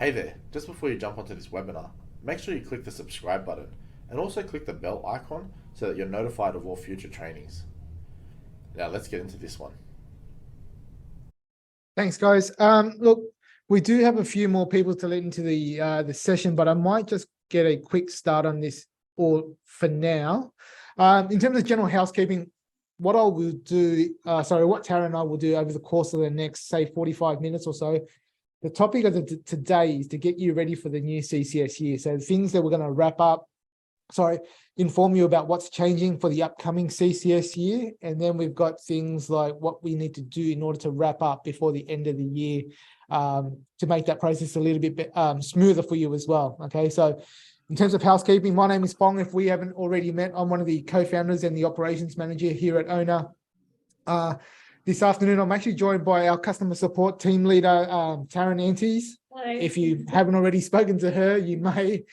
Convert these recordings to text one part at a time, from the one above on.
Hey there, just before you jump onto this webinar, make sure you click the subscribe button and also click the bell icon so that you're notified of all future trainings. Now let's get into this one. Thanks, guys. Look, we do have a few more people to let into the session, but I might just get a quick start on this or for now. In terms of general housekeeping, what I will do, what Tara and I will do over the course of the next, say, 45 minutes or so, the topic of today is to get you ready for the new CCS year. So things that we're going to wrap up, inform you about what's changing for the upcoming CCS year. And then we've got things like what we need to do in order to wrap up before the end of the year to make that process a little bit smoother for you as well. Okay, so in terms of housekeeping, my name is Fong. If we haven't already met, I'm one of the co-founders and the operations manager here at Owner. This afternoon, I'm actually joined by our customer support team leader, Taryn Antes. Hello. If you haven't already spoken to her, you may.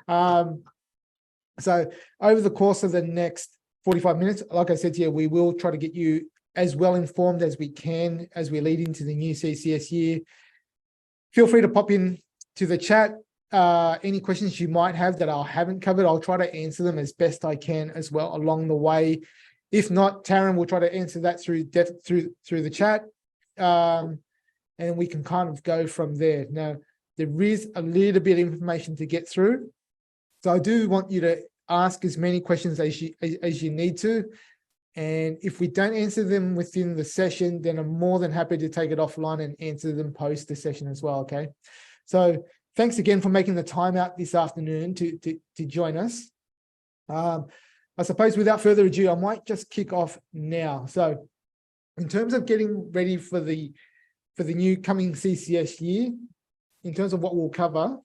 So over the course of the next 45 minutes, like I said to you, we will try to get you as well informed as we can as we lead into the new CCS year. Feel free to pop in to the chat. Any questions you might have that I haven't covered, I'll try to answer them as best I can as well along the way. If not, Taryn will try to answer that through the chat. And we can kind of go from there. Now, there is a little bit of information to get through. So I do want you to ask as many questions as you need to. And if we don't answer them within the session, then I'm more than happy to take it offline and answer them post the session as well, okay? So thanks again for making the time out this afternoon to join us. I suppose without further ado, I might just kick off now. So in terms of getting ready for the new coming CCS year, in terms of what we'll cover,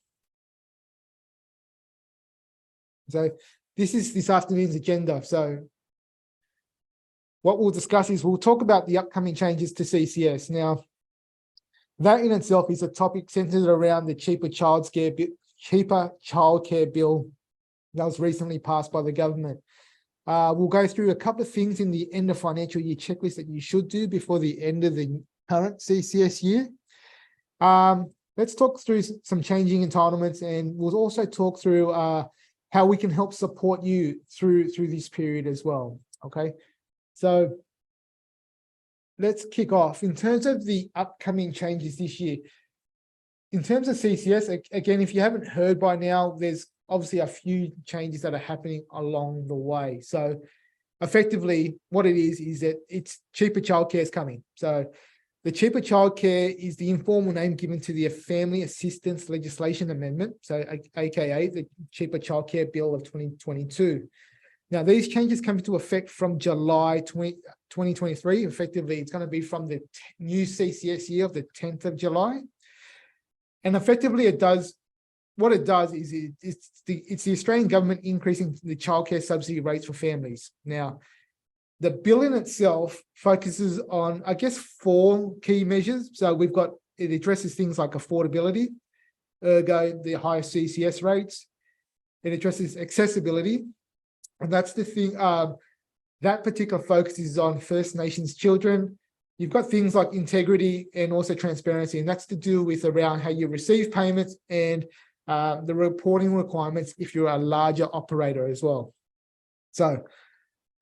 so this is this afternoon's agenda. So what we'll discuss is we'll talk about the upcoming changes to CCS. Now, that in itself is a topic centered around the cheaper childcare bill that was recently passed by the government. We'll go through a couple of things in the end of financial year checklist that you should do before the end of the current CCS year. Let's talk through some changing entitlements, and we'll also talk through how we can help support you through this period as well. Okay, so let's kick off. In terms of the upcoming changes this year, in terms of CCS, again, if you haven't heard by now, there's obviously a few changes that are happening along the way. So effectively, what it is that it's cheaper childcare is coming. So the cheaper childcare is the informal name given to the Family Assistance Legislation Amendment, so aka the Cheaper Childcare Bill of 2022. Now, these changes come into effect from July 2023. Effectively, it's going to be from the new CCS year of the 10th of July. And effectively, it's the Australian government increasing the childcare subsidy rates for families. Now, the bill in itself focuses on, I guess, 4 key measures. So it addresses things like affordability, ergo the higher CCS rates. It addresses accessibility, and that's the thing. That particular focus is on First Nations children. You've got things like integrity and also transparency, and that's to do with around how you receive payments and the reporting requirements if you're a larger operator as well. So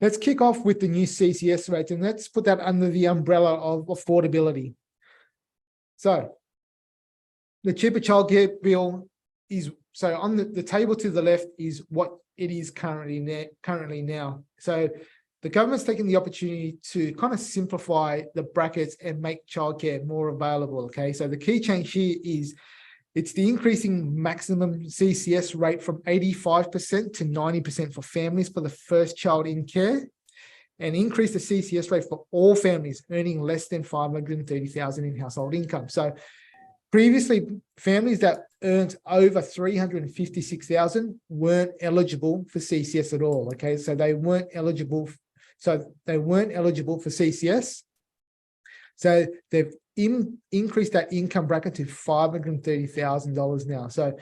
let's kick off with the new CCS rates, and let's put that under the umbrella of affordability. So the cheaper childcare bill is, so on the table to the left is what it is currently now. So the government's taken the opportunity to kind of simplify the brackets and make childcare more available, okay? So the key change here is it's the increasing maximum CCS rate from 85% to 90% for families for the first child in care, and increase the CCS rate for all families earning less than $530,000 in household income. So previously, families that earned over $356,000 weren't eligible for CCS at all. Okay, so they weren't eligible. For CCS. So they've increased that income bracket to $530,000 now. So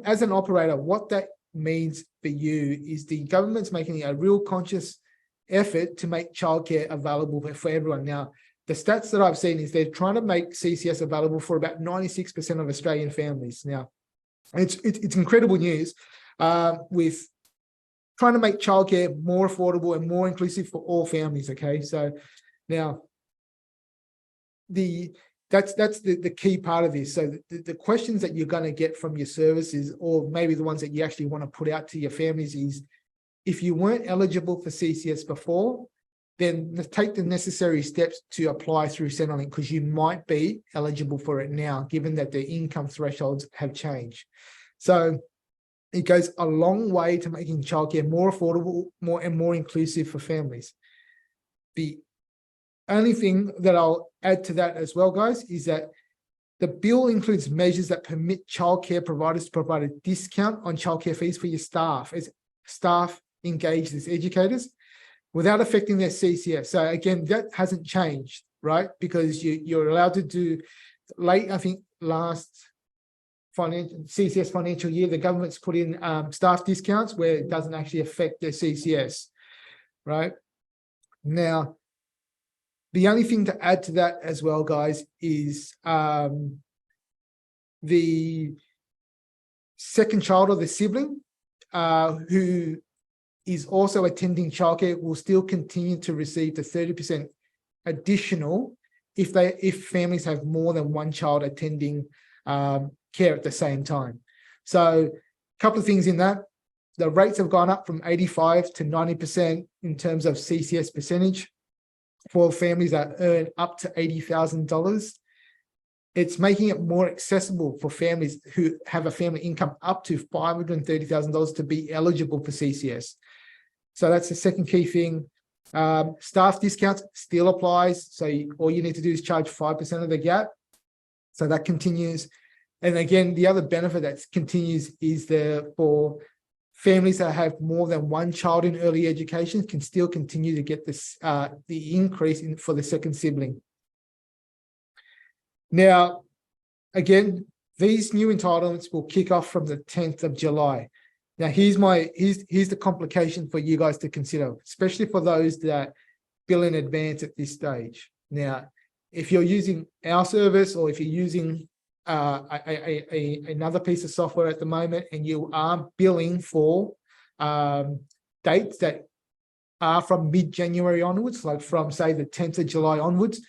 as an operator, what that means for you is the government's making a real conscious effort to make childcare available for everyone. Now, the stats that I've seen is they're trying to make CCS available for about 96% of Australian families. Now, it's incredible news with trying to make childcare more affordable and more inclusive for all families. Okay, so now that's the key part of this. So the questions that you're going to get from your services, or maybe the ones that you actually want to put out to your families, is if you weren't eligible for CCS before, then take the necessary steps to apply through Centrelink, because you might be eligible for it now, given that the income thresholds have changed. So it goes a long way to making childcare more affordable, more inclusive for families. The only thing that I'll add to that as well, guys, is that the bill includes measures that permit childcare providers to provide a discount on childcare fees for your staff, as staff engaged as educators, without affecting their CCS. So again, that hasn't changed, right? Because you're allowed to do I think last CCS financial year, the government's put in staff discounts where it doesn't actually affect their CCS, right? Now, the only thing to add to that as well, guys, is the second child or the sibling who is also attending childcare will still continue to receive the 30% additional if families have more than one child attending care at the same time. So a couple of things in that. The rates have gone up from 85 to 90% in terms of CCS percentage for families that earn up to $80,000. It's making it more accessible for families who have a family income up to $530,000 to be eligible for CCS. So that's the second key thing. Staff discounts still applies. So all you need to do is charge 5% of the gap. So that continues. And again, the other benefit that continues is for families that have more than one child in early education can still continue to get this the increase for the second sibling. Now, again, these new entitlements will kick off from the 10th of July. Now, here's the complication for you guys to consider, especially for those that bill in advance at this stage. Now, if you're using our service, or if you're using another piece of software at the moment, and you are billing for dates that are from mid-January onwards, like from, say, the 10th of July onwards,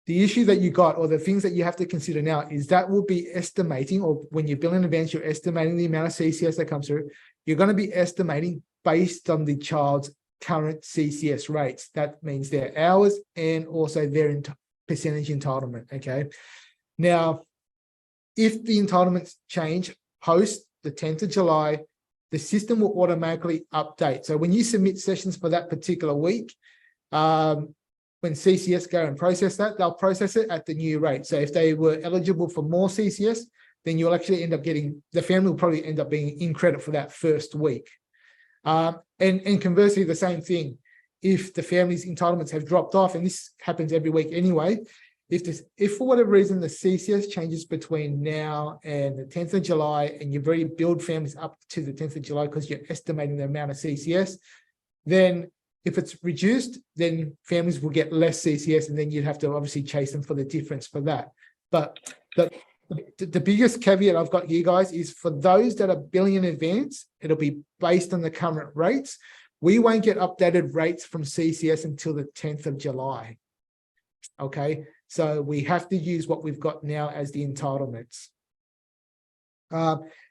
the issue that you got, or the things that you have to consider now, is that will be estimating, or when you bill in advance, you're estimating the amount of CCS that comes through. You're going to be estimating based on the child's current CCS rates. That means their hours and also their percentage entitlement, okay? Now, if the entitlements change post the 10th of July, the system will automatically update. So when you submit sessions for that particular week, when CCS go and process that, they'll process it at the new rate. So if they were eligible for more CCS, then you'll actually end up getting, the family will probably end up being in credit for that first week. And conversely, the same thing, if the family's entitlements have dropped off, and this happens every week anyway, if for whatever reason the CCS changes between now and the 10th of July, and you've already billed families up to the 10th of July because you're estimating the amount of CCS, then if it's reduced, then families will get less CCS, and then you'd have to obviously chase them for the difference for that. But the biggest caveat I've got here, guys, is for those that are billing in advance, it'll be based on the current rates. We won't get updated rates from CCS until the 10th of July. Okay, so we have to use what we've got now as the entitlements.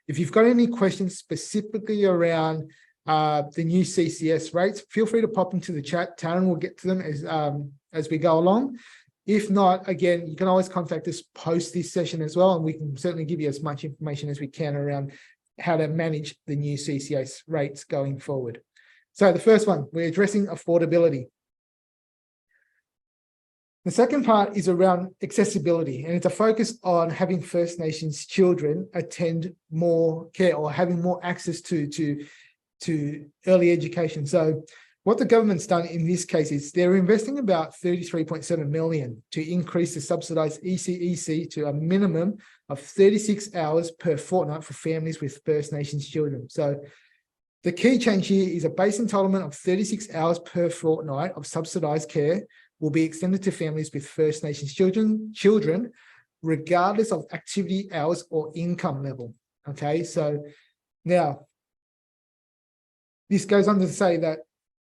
If you've got any questions specifically around the new CCS rates, feel free to pop into the chat. Taryn will get to them as we go along. If not, again, you can always contact us post this session as well, and we can certainly give you as much information as we can around how to manage the new CCS rates going forward. So the first one, we're addressing affordability. The second part is around accessibility, and it's a focus on having First Nations children attend more care, or having more access to early education. So what the government's done in this case is they're investing about 33.7 million to increase the subsidised ECEC to a minimum of 36 hours per fortnight for families with First Nations children. So the key change here is a base entitlement of 36 hours per fortnight of subsidised care will be extended to families with First Nations children, regardless of activity hours or income level. Okay, so now this goes on to say that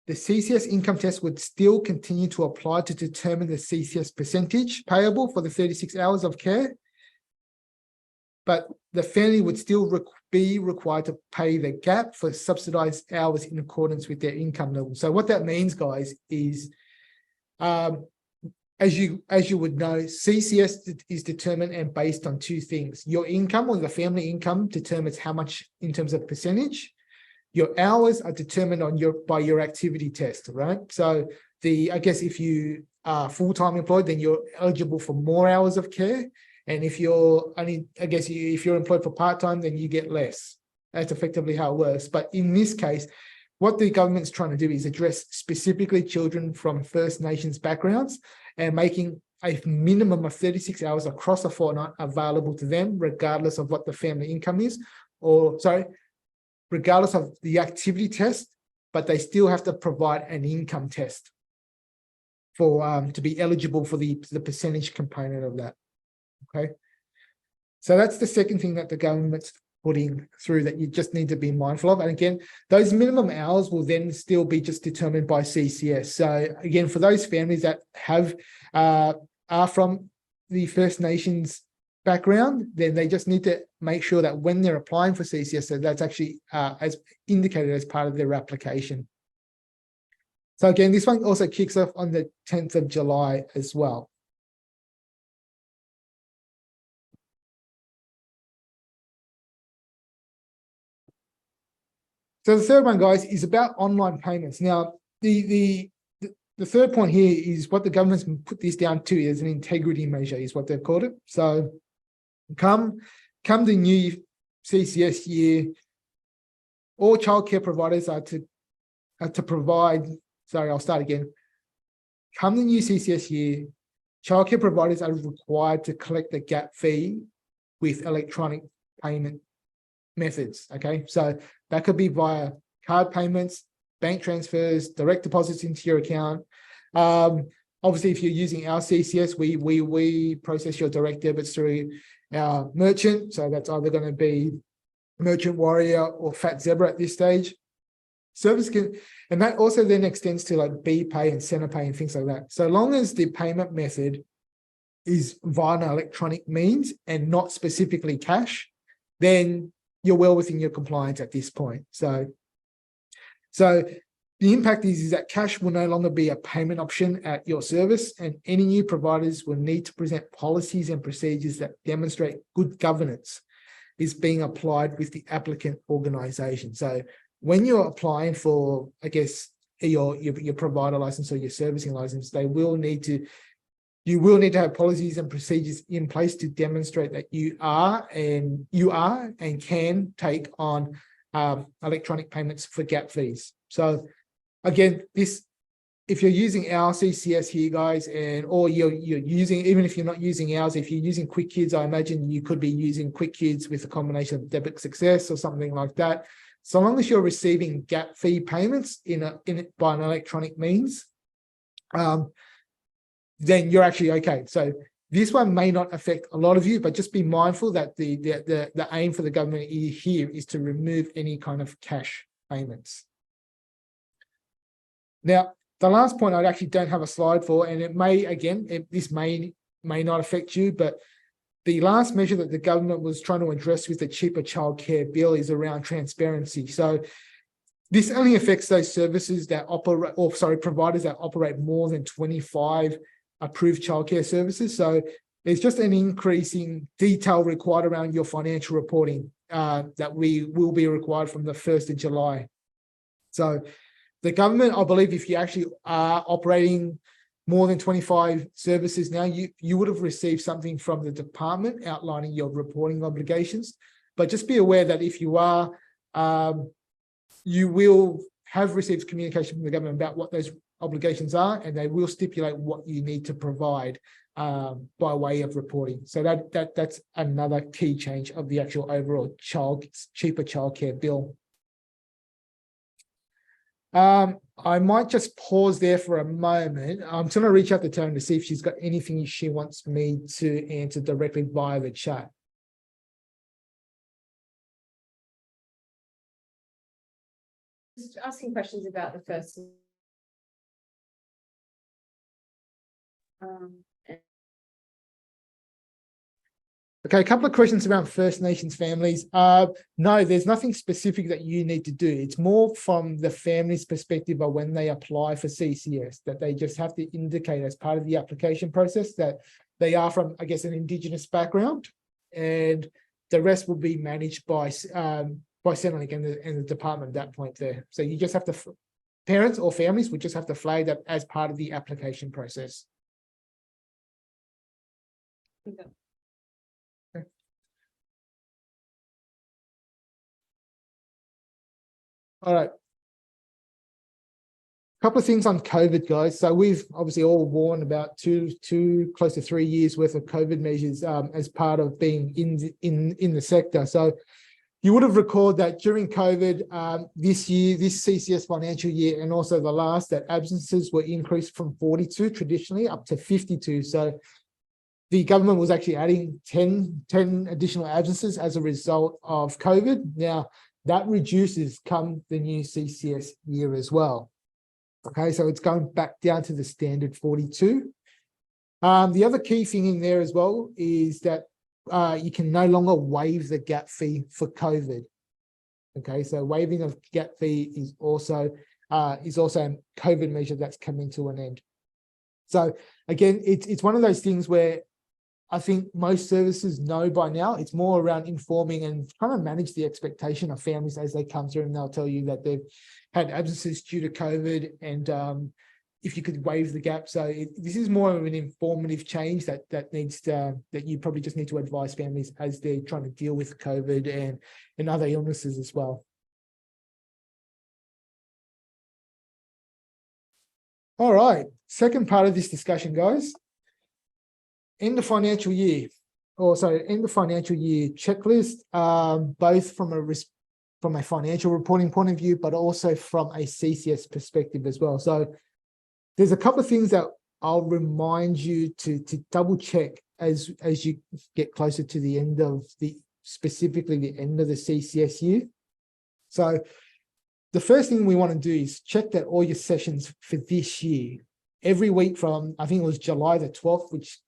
the CCS income test would still continue to apply to determine the CCS percentage payable for the 36 hours of care, but the family would still be required to pay the gap for subsidized hours in accordance with their income level. So what that means, guys, is as you would know, CCS is determined and based on two things. Your income, or the family income, determines how much in terms of percentage. Your hours are determined by your activity test, right? So I guess if you are full-time employed, then you're eligible for more hours of care. And if you're if you're employed for part-time, then you get less. That's effectively how it works. But in this case, what the government's trying to do is address specifically children from First Nations backgrounds and making a minimum of 36 hours across a fortnight available to them, regardless of what the family income is, regardless of the activity test, but they still have to provide an income test for to be eligible for the percentage component of that. Okay, so that's the second thing that the government's putting through that you just need to be mindful of. And again, those minimum hours will then still be just determined by CCS. So again, for those families that have are from the First Nations background, then they just need to make sure that when they're applying for CCS, so that's actually as indicated as part of their application. So again, this one also kicks off on the 10th of July as well. So the third one, guys, is about online payments. Now, the third point here is what the government's put this down to as an integrity measure, is what they've called it. So come the new CCS year, all childcare providers are to provide. Sorry, I'll start again. Come the new CCS year, childcare providers are required to collect the gap fee with electronic payment methods. Okay, so that could be via card payments, bank transfers, direct deposits into your account. Obviously, if you're using our CCS, we process your direct debits through our merchant. So that's either going to be Merchant Warrior or Fat Zebra at this stage. Service can, and that also then extends to like BPay and CenterPay and things like that. So long as the payment method is via an electronic means and not specifically cash, then you're well within your compliance at this point. So the impact is that cash will no longer be a payment option at your service, and any new providers will need to present policies and procedures that demonstrate good governance is being applied with the applicant organization. So when you're applying for, I guess, your provider license or your servicing license, you will need to have policies and procedures in place to demonstrate that you are and can take on electronic payments for gap fees. So again, if you're using our CCS here, guys, or you're using, even if you're not using ours, if you're using Quick Kids, I imagine you could be using Quick Kids with a combination of Debit Success or something like that. So long as you're receiving gap fee payments by an electronic means, then you're actually okay. So this one may not affect a lot of you, but just be mindful that the aim for the government here is to remove any kind of cash payments. Now, the last point I actually don't have a slide for, and it may, again, this may not affect you, but the last measure that the government was trying to address with the cheaper childcare bill is around transparency. So this only affects those services that providers that operate more than 25 approved childcare services. So there's just an increasing detail required around your financial reporting that we will be required from the 1st of July. So the government, I believe, if you actually are operating more than 25 services now, you would have received something from the department outlining your reporting obligations. But just be aware that if you are, you will have received communication from the government about what those obligations are, and they will stipulate what you need to provide by way of reporting. So that's another key change of the actual overall cheaper childcare bill. I might just pause there for a moment. I'm just going to reach out to Taryn to see if she's got anything she wants me to answer directly via the chat. Just asking questions about the first. Okay, a couple of questions around First Nations families. No, there's nothing specific that you need to do. It's more from the family's perspective of when they apply for CCS, that they just have to indicate as part of the application process that they are from, I guess, an Indigenous background, and the rest will be managed by Centrelink and the department at that point there. So you just have to, parents or families would just have to flag that as part of the application process. Okay. All right. Couple of things on COVID, guys. So we've obviously all worn about two close to 3 years worth of COVID measures as part of being in the sector. So you would have recalled that during COVID this year, this CCS financial year, and also the last, that absences were increased from 42 traditionally up to 52. So the government was actually adding 10 additional absences as a result of COVID. Now, that reduces come the new CCS year as well. Okay, so it's going back down to the standard 42. The other key thing in there as well is that you can no longer waive the gap fee for COVID. Okay, so waiving of gap fee is also a COVID measure that's coming to an end. So again, it's one of those things where I think most services know by now. It's more around informing and trying to manage the expectation of families as they come through, and they'll tell you that they've had absences due to COVID, and if you could waive the gap. So this is more of an informative change that needs to, that you probably just need to advise families as they're trying to deal with COVID and other illnesses as well. All right, second part of this discussion, guys. End of financial year, end of financial year checklist, both from a financial reporting point of view, but also from a CCS perspective as well. So there's a couple of things that I'll remind you to double check as you get closer to the end of specifically the end of the CCS year. So the first thing we want to do is check that all your sessions for this year, every week from, I think it was July the 12th,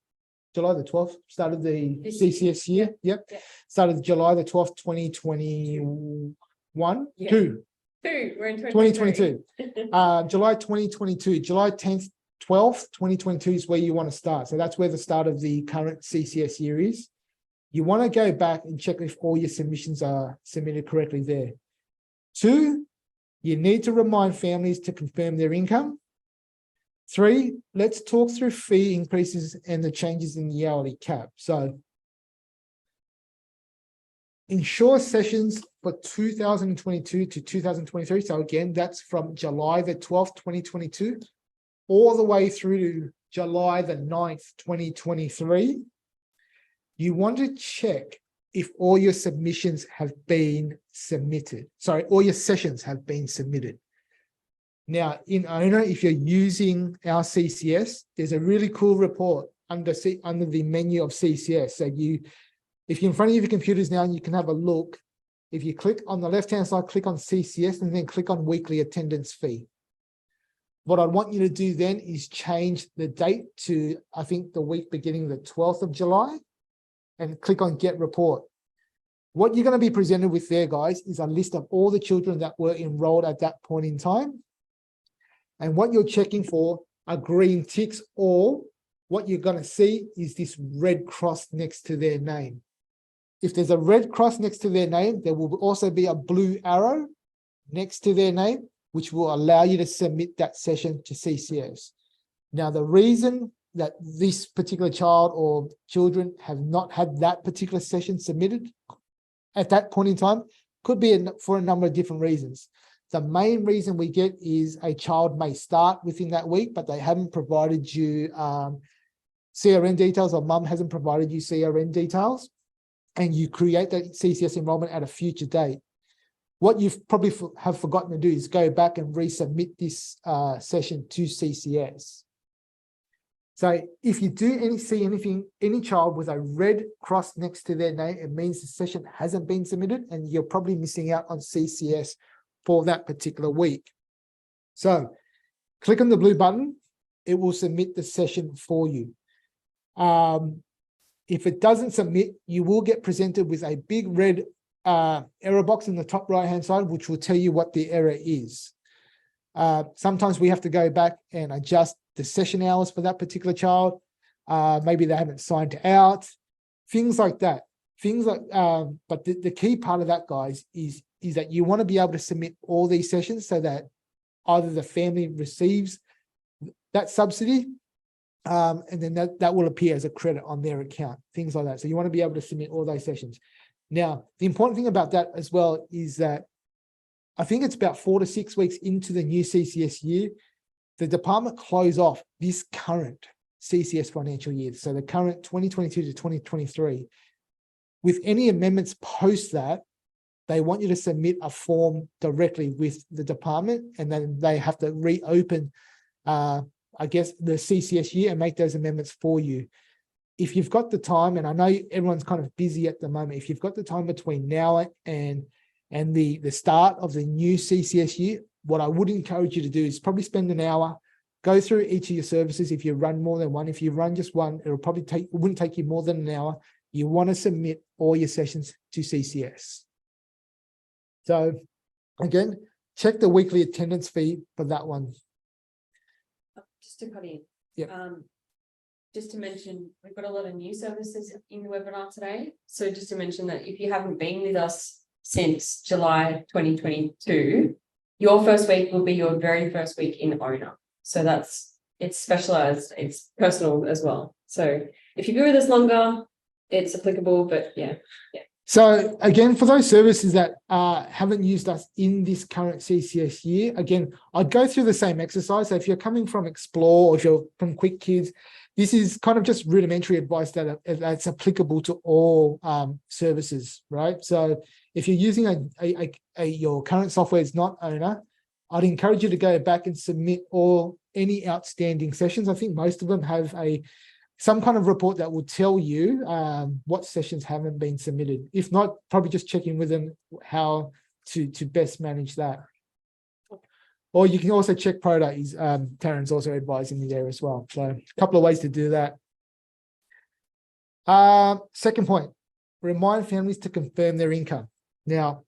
July the 12th started the CCS year. Yep. Started July the 12th, 2021. Yeah. Two. We're in 2022. July 2022, July 10th, 12th, 2022 is where you want to start. So that's where the start of the current CCS year is. You want to go back and check if all your submissions are submitted correctly there. 2, you need to remind families to confirm their income. 3, let's talk through fee increases and the changes in the hourly cap. So ensure sessions for 2022 to 2023. So again, that's from July the 12th, 2022, all the way through to July the 9th, 2023. You want to check if all your submissions have been submitted. Sorry, all your sessions have been submitted. Now, in owner, if you're using our CCS, there's a really cool report under the menu of CCS. So if you're in front of your computers now and you can have a look, if you click on the left-hand side, click on CCS and then click on weekly attendance fee. What I want you to do then is change the date to, I think, the week beginning the 12th of July and click on get report. What you're going to be presented with there, guys, is a list of all the children that were enrolled at that point in time. And what you're checking for are green ticks, or what you're going to see is this red cross next to their name. If there's a red cross next to their name, there will also be a blue arrow next to their name, which will allow you to submit that session to CCS. Now, the reason that this particular child or children have not had that particular session submitted at that point in time could be for a number of different reasons. The main reason we get is a child may start within that week, but they haven't provided you CRN details, or mum hasn't provided you CRN details, and you create that CCS enrollment at a future date. what you've probably have forgotten to do is go back and resubmit this session to CCS. So if you do see any child with a red cross next to their name, it means the session hasn't been submitted and you're probably missing out on CCS for that particular week. So click on the blue button, it will submit the session for you. If it doesn't submit, you will get presented with a big red error box in the top right-hand side, which will tell you what the error is. Sometimes we have to go back and adjust the session hours for that particular child. Maybe they haven't signed out, things like that. But the key part of that, guys, is that you want to be able to submit all these sessions so that either the family receives that subsidy, and then that will appear as a credit on their account, things like that. So you want to be able to submit all those sessions. Now, the important thing about that as well is that I think it's about 4 to 6 weeks into the new CCS year, the department close off this current CCS financial year. So the current 2022 to 2023. With any amendments post that, they want you to submit a form directly with the department, and then they have to reopen, I guess, the CCS year and make those amendments for you. If you've got the time, and I know everyone's kind of busy at the moment, if you've got the time between now and the start of the new CCS year, what I would encourage you to do is probably spend an hour, go through each of your services. If you run more than one, if you run just one, it wouldn't take you more than an hour. You want to submit all your sessions to CCS. So again, check the weekly attendance fee for that one. Just to cut in. Yep. Just to mention, we've got a lot of new services in the webinar today. So just to mention that if you haven't been with us since July 2022, your first week will be your very first week in owner. So it's specialized, it's personal as well. So if you've been with us longer, it's applicable, but yeah. So again, for those services that haven't used us in this current CCS year, again, I'd go through the same exercise. So if you're coming from Explore or if you're from Quick Kids, this is kind of just rudimentary advice that's applicable to all services, right? So if you're using your current software is not owner, I'd encourage you to go back and submit any outstanding sessions. I think most of them have some kind of report that will tell you what sessions haven't been submitted. If not, probably just check in with them how to best manage that. Or you can also check Proda. Taryn's also advising you there as well. So a couple of ways to do that. Second point, remind families to confirm their income. Now,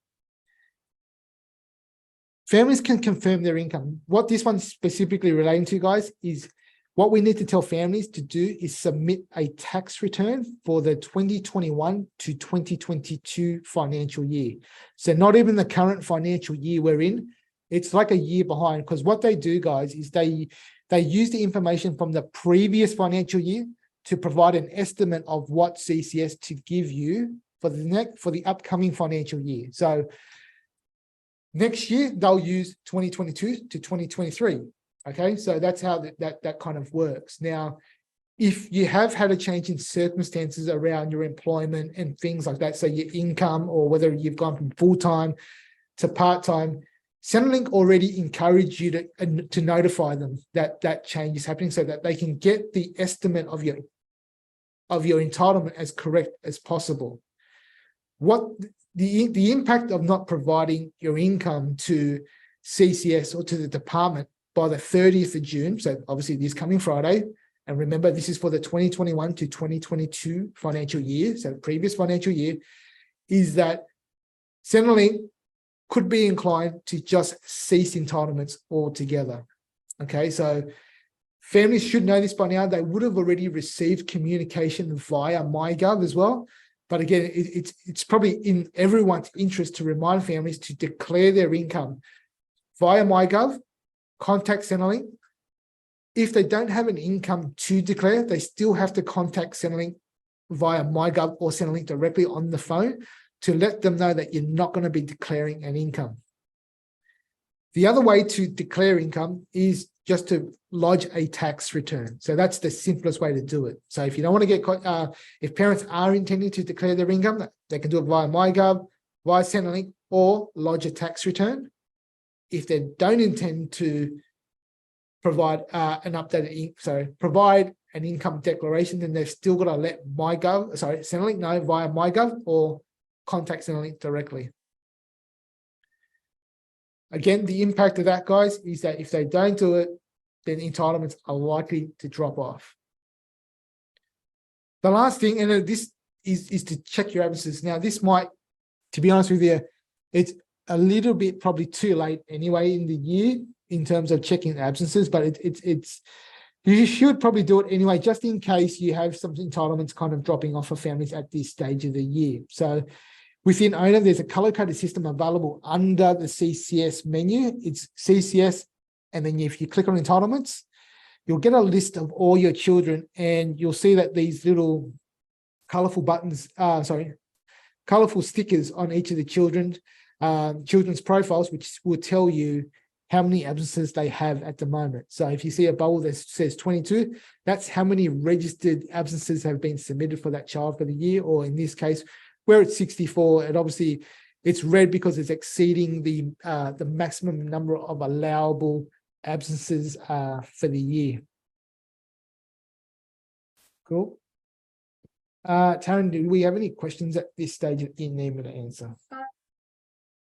families can confirm their income. What this one's specifically relating to, guys, is what we need to tell families to do is submit a tax return for the 2021 to 2022 financial year. So not even the current financial year we're in, it's like a year behind, because what they do, guys, is they use the information from the previous financial year to provide an estimate of what CCS to give you for the upcoming financial year. So next year, they'll use 2022 to 2023. Okay, so that's how that kind of works. Now, if you have had a change in circumstances around your employment and things like that, so your income or whether you've gone from full-time to part-time, Centrelink already encourage you to notify them that change is happening so that they can get the estimate of your entitlement as correct as possible. What the impact of not providing your income to CCS or to the department by the 30th of June, so obviously this coming Friday, and remember this is for the 2021 to 2022 financial year, so the previous financial year, is that Centrelink could be inclined to just cease entitlements altogether. Okay, so families should know this by now. They would have already received communication via MyGov as well. But again, it's probably in everyone's interest to remind families to declare their income via MyGov, contact Centrelink. If they don't have an income to declare, they still have to contact Centrelink via MyGov or Centrelink directly on the phone to let them know that you're not going to be declaring an income. The other way to declare income is just to lodge a tax return. So that's the simplest way to do it. So if you don't want to get, if parents are intending to declare their income, they can do it via MyGov, via Centrelink, or lodge a tax return. If they don't intend to provide provide an income declaration, then they've still got to let Centrelink know via MyGov or contact Centrelink directly. Again, the impact of that, guys, is that if they don't do it, then entitlements are likely to drop off. The last thing, and this is to check your absences. Now, this might, to be honest with you, it's a little bit probably too late anyway in the year in terms of checking absences, but it's you should probably do it anyway, just in case you have some entitlements kind of dropping off for families at this stage of the year. So within owner, there's a color-coded system available under the CCS menu. It's CCS, and then if you click on entitlements, you'll get a list of all your children, and you'll see that these little colorful buttons, colorful stickers on each of the children's profiles, which will tell you how many absences they have at the moment. So if you see a bubble that says 22, that's how many registered absences have been submitted for that child for the year, or in this case, where it's 64, and obviously it's red because it's exceeding the maximum number of allowable absences for the year. Cool. Taryn, do we have any questions at this stage that you need me to answer?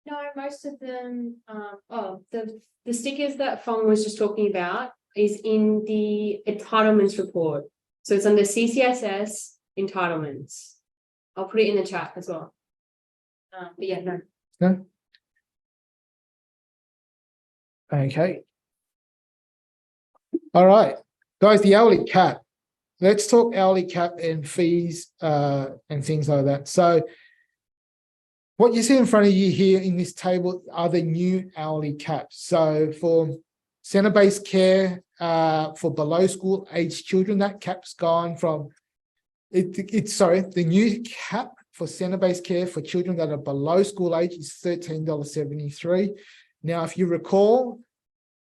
No, most of them, the stickers that Fong was just talking about is in the entitlements report. So it's under CCSS entitlements. I'll put it in the chat as well. But yeah, no. No? Okay. All right, guys, the hourly cap. Let's talk hourly cap and fees and things like that. So what you see in front of you here in this table are the new hourly caps. So for center-based care for below school age children, that cap's gone from the new cap for center-based care for children that are below school age is $13.73. Now, if you recall,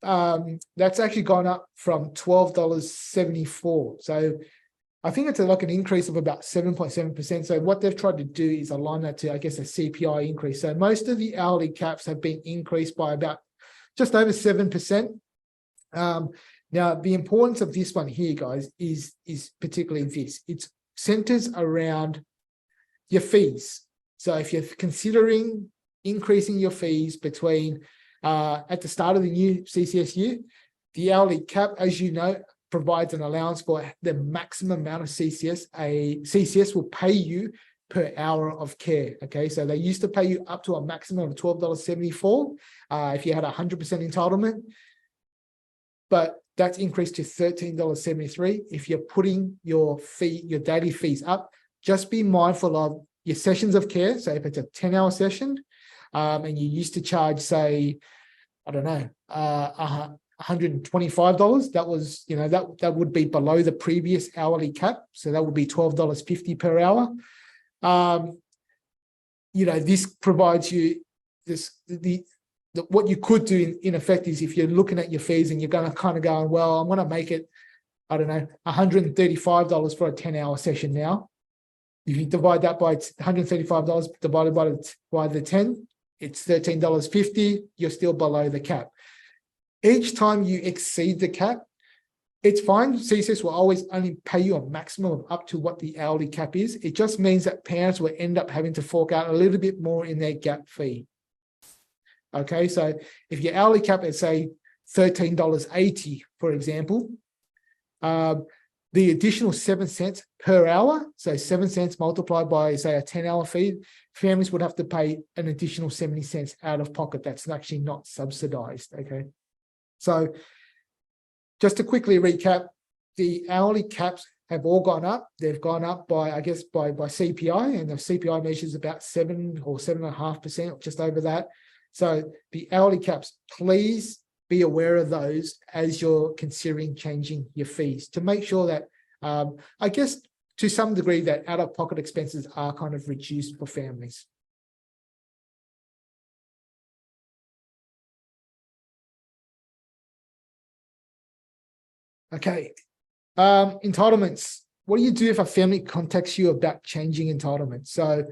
that's actually gone up from $12.74. So I think it's like an increase of about 7.7%. So what they've tried to do is align that to, I guess, a CPI increase. So most of the hourly caps have been increased by about just over 7%. Now, the importance of this one here, guys, is particularly this. It centers around your fees. So if you're considering increasing your fees between at the start of the new CCS year, the hourly cap, as you know, provides an allowance for the maximum amount of CCS. A CCS will pay you per hour of care. Okay, so they used to pay you up to a maximum of $12.74 if you had 100% entitlement, but that's increased to $13.73 if you're putting your daily fees up. Just be mindful of your sessions of care. So if it's a 10-hour session and you used to charge, say, I don't know, $125, that was, that would be below the previous hourly cap. So that would be $12.50 per hour. This provides you what you could do in effect is, if you're looking at your fees and you're going to kind of go, well, I'm going to make it, I don't know, $135 for a 10-hour session now. If you divide that by $135 divided by the 10, it's $13.50. You're still below the cap. Each time you exceed the cap, it's fine. CCS will always only pay you a maximum of up to what the hourly cap is. It just means that parents will end up having to fork out a little bit more in their gap fee. Okay, so if your hourly cap is, say, $13.80, for example, the additional 7 cents per hour, so 7 cents multiplied by, say, a 10-hour fee, families would have to pay an additional 70 cents out of pocket. That's actually not subsidized. Okay, so just to quickly recap, the hourly caps have all gone up. They've gone up by, I guess, by CPI, and the CPI measures about 7 or 7.5%, just over that. So the hourly caps, please be aware of those as you're considering changing your fees, to make sure that, I guess, to some degree, that out-of-pocket expenses are kind of reduced for families. Okay, entitlements. What do you do if a family contacts you about changing entitlements? So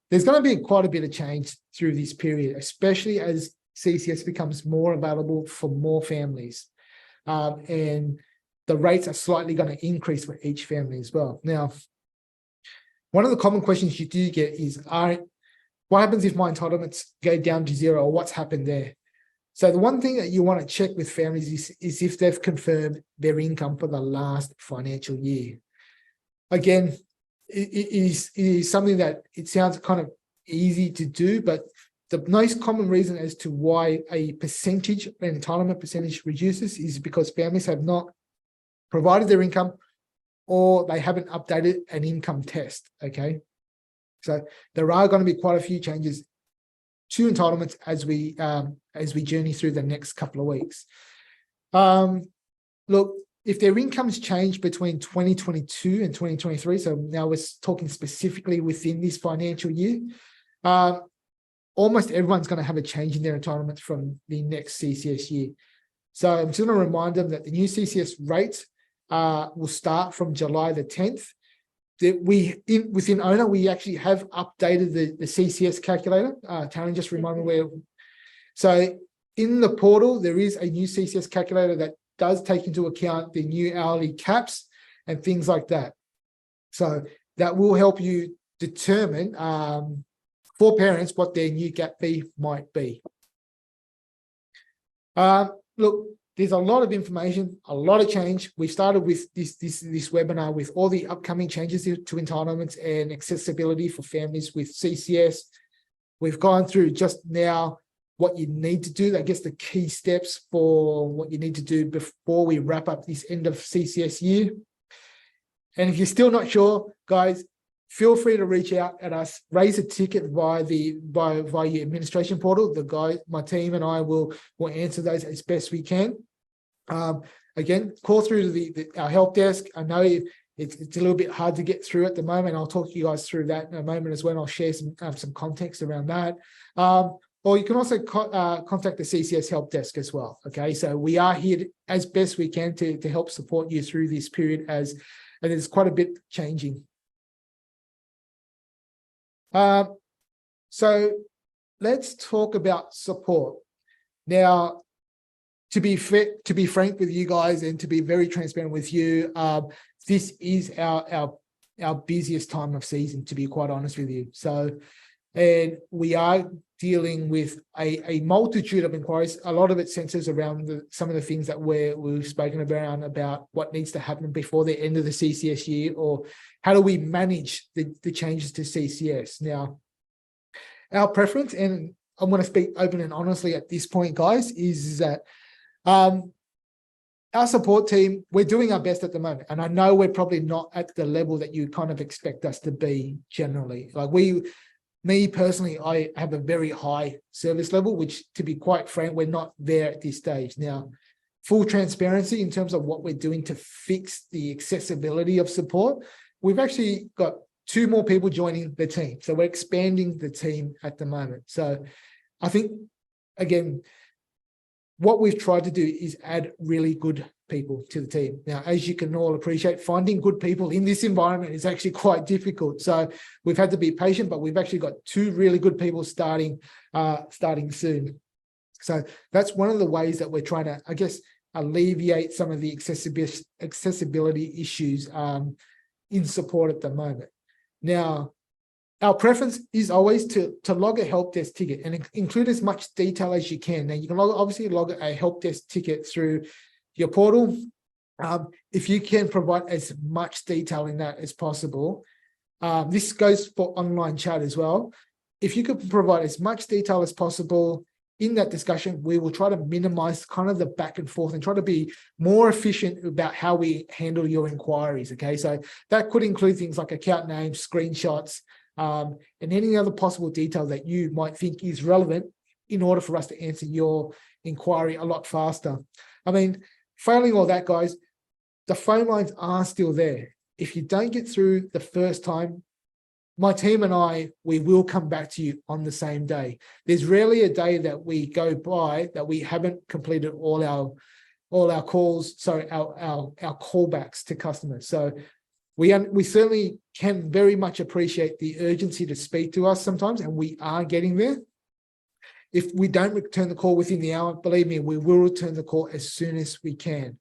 there's going to be quite a bit of change through this period, especially as CCS becomes more available for more families. And the rates are slightly going to increase for each family as well. Now, one of the common questions you do get is, what happens if my entitlements go down to zero, or what's happened there? So the one thing that you want to check with families is if they've confirmed their income for the last financial year. Again, it is something that it sounds kind of easy to do, but the most common reason as to why an entitlement percentage reduces is because families have not provided their income, or they haven't updated an income test. Okay, so there are going to be quite a few changes to entitlements as we journey through the next couple of weeks. Look, if their incomes change between 2022 and 2023, so now we're talking specifically within this financial year, almost everyone's going to have a change in their entitlements from the next CCS year. So I'm just going to remind them that the new CCS rates will start from July the 10th. That within Owner, we actually have updated the CCS calculator. Taryn just reminded me where. So in the portal, there is a new CCS calculator that does take into account the new hourly caps and things like that. So that will help you determine for parents what their new gap fee might be. Look, there's a lot of information, a lot of change. We started with this webinar with all the upcoming changes to entitlements and accessibility for families with CCS. We've gone through just now what you need to do, I guess the key steps for what you need to do before we wrap up this end of CCS year. And if you're still not sure, guys, feel free to reach out at us, raise a ticket via your administration portal. My team and I will answer those as best we can. Again, call through to our help desk. I know it's a little bit hard to get through at the moment. I'll talk you guys through that in a moment as well. I'll share some context around that. Or you can also contact the CCS help desk as well. Okay, so we are here as best we can to help support you through this period and there's quite a bit changing. So let's talk about support. Now, to be frank with you guys and to be very transparent with you, this is our busiest time of season, to be quite honest with you. So, and we are dealing with a multitude of inquiries. A lot of it centers around some of the things that we've spoken about what needs to happen before the end of the CCS year, or how do we manage the changes to CCS. Now, our preference, and I'm going to speak open and honestly at this point, guys, is that our support team, we're doing our best at the moment. And I know we're probably not at the level that you kind of expect us to be generally. Like me personally, I have a very high service level, which, to be quite frank, we're not there at this stage. Now, full transparency in terms of what we're doing to fix the accessibility of support, we've actually got 2 more people joining the team. So we're expanding the team at the moment. So I think, again, what we've tried to do is add really good people to the team. Now, as you can all appreciate, finding good people in this environment is actually quite difficult. So we've had to be patient, but we've actually got 2 really good people starting soon. So that's one of the ways that we're trying to, I guess, alleviate some of the accessibility issues in support at the moment. Now, our preference is always to log a help desk ticket and include as much detail as you can. Now, you can obviously log a help desk ticket through your portal. If you can provide as much detail in that as possible, this goes for online chat as well. If you could provide as much detail as possible in that discussion, we will try to minimize kind of the back and forth and try to be more efficient about how we handle your inquiries. Okay, so that could include things like account names, screenshots, and any other possible detail that you might think is relevant in order for us to answer your inquiry a lot faster. I mean, failing all that, guys, the phone lines are still there. If you don't get through the first time, my team and we will come back to you on the same day. There's rarely a day that we go by that we haven't completed all our calls, sorry, our callbacks to customers. So we certainly can very much appreciate the urgency to speak to us sometimes, and we are getting there. If we don't return the call within the hour, believe me, we will return the call as soon as we can.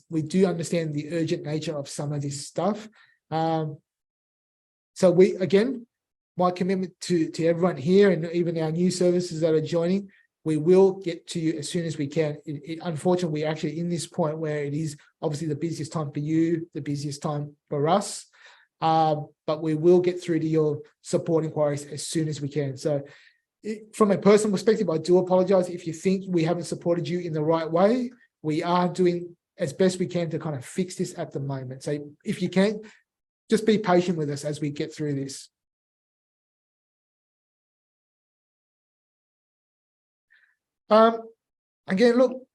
We do understand the urgent nature of some of this stuff. So again, my commitment to everyone here and even our new services that are joining, we will get to you as soon as we can. Unfortunately, we're actually in this point where it is obviously the busiest time for you, the busiest time for us. But we will get through to your support inquiries as soon as we can. So from a personal perspective, I do apologize if you think we haven't supported you in the right way. We are doing as best we can to kind of fix this at the moment. So if you can, just be patient with us as we get through this. Again, look,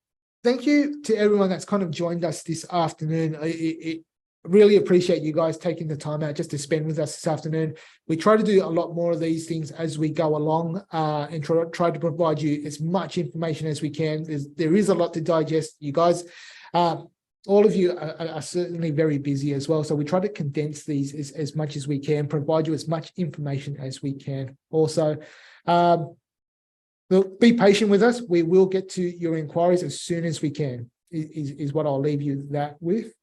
thank you to everyone that's kind of joined us this afternoon. I really appreciate you guys taking the time out just to spend with us this afternoon. We try to do a lot more of these things as we go along and try to provide you as much information as we can. There is a lot to digest. You guys, all of you are certainly very busy as well. So we try to condense these as much as we can, provide you as much information as we can. Also, look, be patient with us. We will get to your inquiries as soon as we can, is what I'll leave you that with.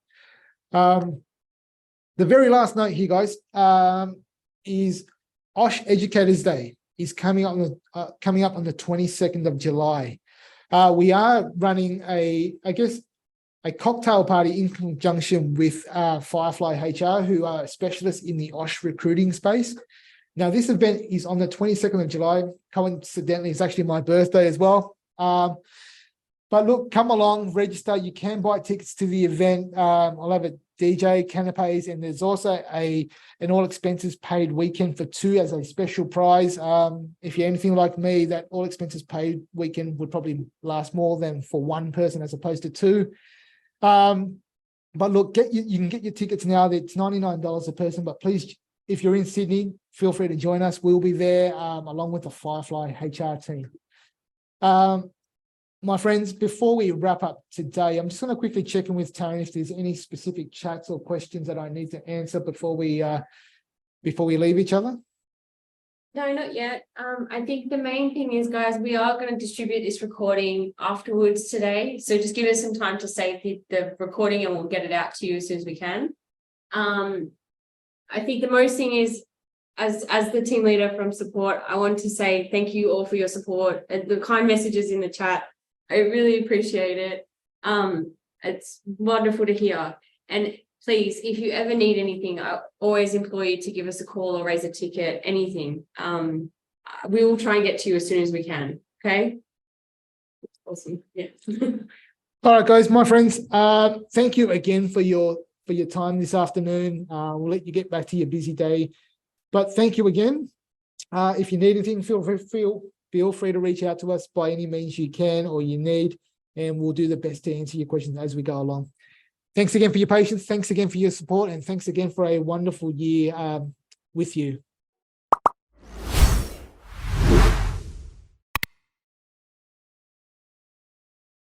The very last note here, guys, is OSH Educators Day is coming up on the 22nd of July. We are running a cocktail party in conjunction with Firefly HR, who are specialists in the OSH recruiting space. Now, this event is on the 22nd of July. Coincidentally, it's actually my birthday as well. But look, come along, register. You can buy tickets to the event. I'll have a DJ, canapes, and there's also an all expenses paid weekend for two as a special prize. If you're anything like me, that all expenses paid weekend would probably last more than for one person as opposed to two. But look, you can get your tickets now. It's $99 a person, but please, if you're in Sydney, feel free to join us. We'll be there along with the Firefly HR team. My friends, before we wrap up today, I'm just going to quickly check in with Taryn if there's any specific chats or questions that I need to answer before we leave each other. No, not yet. I think the main thing is, guys, we are going to distribute this recording afterwards today. So just give us some time to save the recording and we'll get it out to you as soon as we can. I think the most thing is, as the team leader from support, I want to say thank you all for your support and the kind messages in the chat. I really appreciate it. It's wonderful to hear. And please, if you ever need anything, I always implore you to give us a call or raise a ticket, anything. We will try and get to you as soon as we can. Okay. Awesome. Yeah. All right, guys, my friends. Thank you again for your time this afternoon. We'll let you get back to your busy day. But thank you again. If you need anything, feel free to reach out to us by any means you can or you need, and we'll do the best to answer your questions as we go along. Thanks again for your patience. Thanks again for your support, and thanks again for a wonderful year with you.